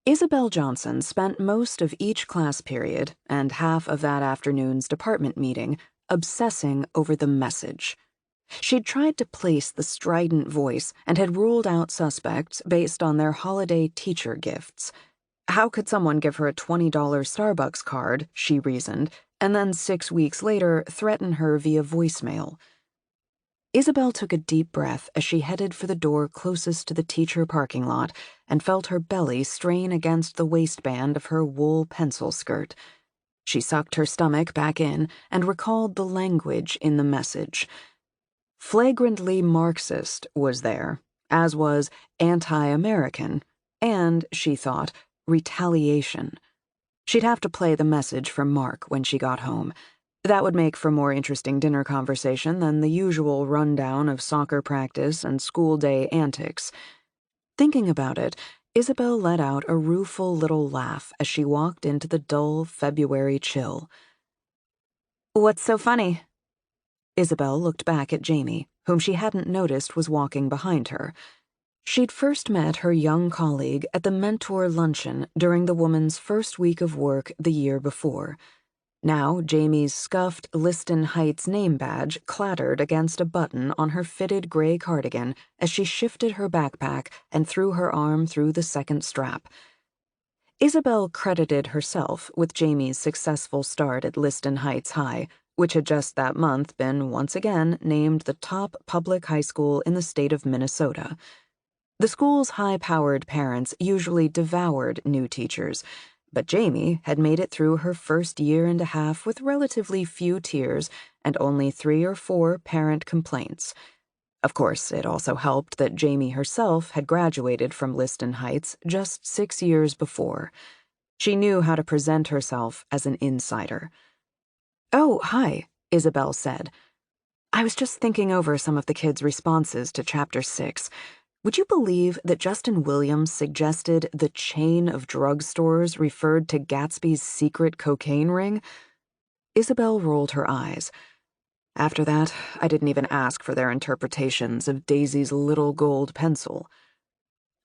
Isabel Johnson spent most of each class period and half of that afternoon's department meeting obsessing over the message. She'd tried to place the strident voice and had ruled out suspects based on their holiday teacher gifts. How could someone give her a $20 Starbucks card, she reasoned, and then 6 weeks later threaten her via voicemail? Isabel took a deep breath as she headed for the door closest to the teacher parking lot and felt her belly strain against the waistband of her wool pencil skirt. She sucked her stomach back in and recalled the language in the message. Flagrantly Marxist was there, as was anti-American, and, she thought, retaliation. She'd have to play the message for Mark when she got home. That would make for more interesting dinner conversation than the usual rundown of soccer practice and school day antics. Thinking about it, Isabel let out a rueful little laugh as she walked into the dull February chill. "What's so funny?" Isabel looked back at Jamie, whom she hadn't noticed was walking behind her. She'd first met her young colleague at the mentor luncheon during the woman's first week of work the year before. Now, Jamie's scuffed Liston Heights name badge clattered against a button on her fitted gray cardigan as she shifted her backpack and threw her arm through the second strap. Isabel credited herself with Jamie's successful start at Liston Heights High, which had just that month been once again named the top public high school in the state of Minnesota. The school's high-powered parents usually devoured new teachers, but Jamie had made it through her first year and a half with relatively few tears and only 3 or 4 parent complaints. Of course, it also helped that Jamie herself had graduated from Liston Heights just 6 years before. She knew how to present herself as an insider. "Oh, hi," Isabel said. "I was just thinking over some of the kids' responses to Chapter 6. Would you believe that Justin Williams suggested the chain of drugstores referred to Gatsby's secret cocaine ring?" Isabel rolled her eyes. "After that, I didn't even ask for their interpretations of Daisy's little gold pencil."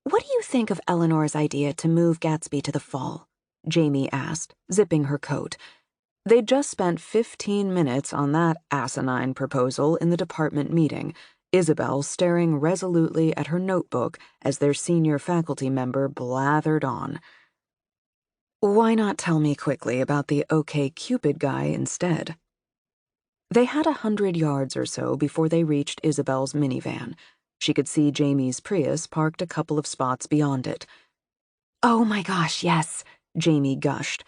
"What do you think of Eleanor's idea to move Gatsby to the fall?" Jamie asked, zipping her coat. They'd just spent 15 minutes on that asinine proposal in the department meeting, Isabel staring resolutely at her notebook as their senior faculty member blathered on. "Why not tell me quickly about the OkCupid guy instead?" They had 100 yards or so before they reached Isabel's minivan. She could see Jamie's Prius parked a couple of spots beyond it. "Oh my gosh, yes," Jamie gushed.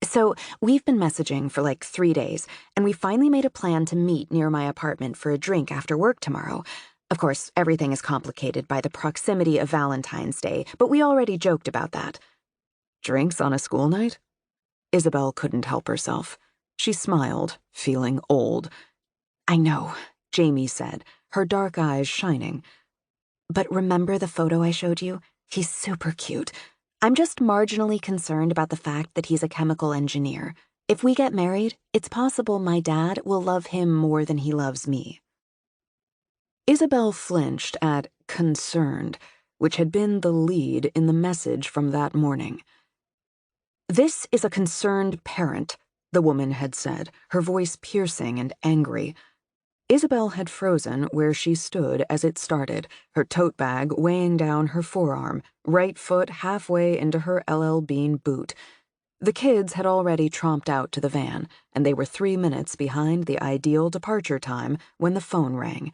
"So, we've been messaging for like 3 days, and we finally made a plan to meet near my apartment for a drink after work tomorrow. Of course, everything is complicated by the proximity of Valentine's Day, but we already joked about that." "Drinks on a school night?" Isabel couldn't help herself. She smiled, feeling old. "I know," Jamie said, her dark eyes shining. "But remember the photo I showed you? He's super cute. I'm just marginally concerned about the fact that he's a chemical engineer. If we get married, it's possible my dad will love him more than he loves me." Isabel flinched at concerned, which had been the lead in the message from that morning. "This is a concerned parent," the woman had said, her voice piercing and angry. Isabel had frozen where she stood as it started, her tote bag weighing down her forearm, right foot halfway into her LL Bean boot. The kids had already tromped out to the van, and they were 3 minutes behind the ideal departure time when the phone rang.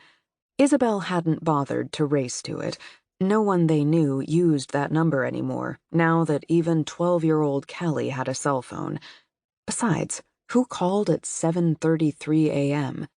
Isabel hadn't bothered to race to it. No one they knew used that number anymore, now that even 12-year-old Callie had a cell phone. Besides, who called at 7:33 a.m.?